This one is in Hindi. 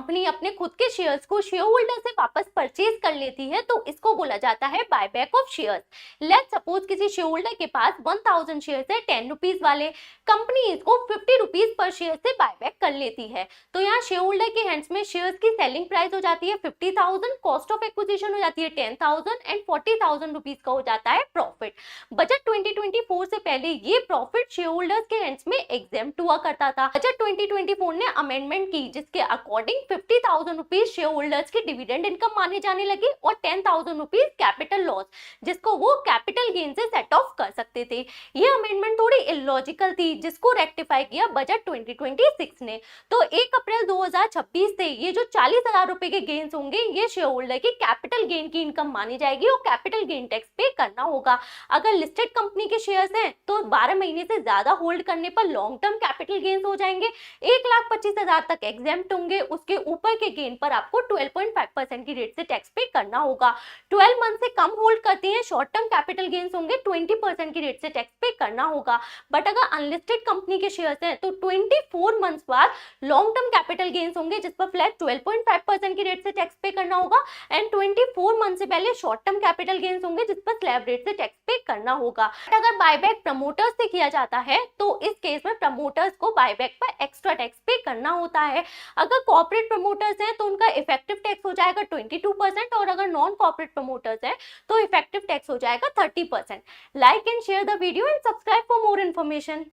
कंपनी अपने खुद के शेयर्स को शेयर होल्डर से वापस परचेज कर लेती है तो इसको बोला जाता है buyback of shares. Let's suppose किसी शेयर होल्डर के पास 1000 शेयर्स है 10 रुपीज वाले, कंपनी इसको 50 रुपीज पर शेयर से बायबैक कर लेती है। तो यहाँ शेयर होल्डर के हैंड्स में शेयर्स की सेलिंग प्राइस हो जाती है 50,000, कॉस्ट ऑफ एक्विजिशन हो जाती है 10,000 एंड 40,000 रुपीज का हो जाता है प्रॉफिट। बजट 2024 से पहले ये प्रॉफिट शेयर होल्डर्स के हैंड्स में एग्जेम्प्ट हुआ करता था। बजट 2024 ने अमेंडमेंट की जिसके अकॉर्डिंग 50,000 रुपीज शेयर होल्डर्स की डिविडेंड इनकम माने जाने लगी और 10,000 रुपीज कैपिटल लॉस जिसको वो कैपिटल गेन से सेट ऑफ कर सकते थे। ये अमेंडमेंट थोड़ी इलॉजिकल थी जिसको रेक्टिफाई किया बजट 2026 ने। तो 1 अप्रैल 2026 से ये जो 40,000 रुपए के गेन्स होंगे ये शेयर होल्डर की कैपिटल गेन की इनकम मानी जाएगी और कैपिटल गेन टैक्स पे करना होगा। अगर लिस्टेड कंपनी के शेयर्स हैं तो 12 महीने से ज्यादा होल्ड करने पर लॉन्ग टर्म कैपिटल गेन्स हो जाएंगे, 1,25,000 तक एग्जेम्प्ट होंगे, उसके ऊपर के गेन पर आपको 12.5% की रेट से टैक्स पे करना होगा। 12 मंथ से कम होल्ड करती हैं शॉर्ट टर्म कैपिटल गेन्स होंगे 20% की रेट से टैक्स पे करना होगा। बट अगर अनलिस्टेड कंपनी के शेयर्स हैं तो 24 मंथ्स बाद लॉन्ग टर्म कैपिटल गेन्स होंगे जिस पर फ्लैट 12.5% की रेट से टैक्स पे करना होगा एंड 24 मंथ से पहले शॉर्ट टर्म कैपिटल गेन्स होंगे जिस पर स्लैब रेट से टैक्स पे करना होगा। अगर बायबैक प्रमोटर्स से किया जाता है तो इस केस में प्रमोटर्स को बायबैक पर एक्स्ट्रा टैक्स पे करना होता है। अगर कॉर्पोरेट प्रमोटर्स हैं तो उनका इफेक्टिव टैक्स हो जाएगा 22% और अगर नॉन कॉर्पोरेट प्रमोटर्स हैं तो इफेक्टिव टैक्स हो जाएगा 30%। Like and share the video and subscribe for more information.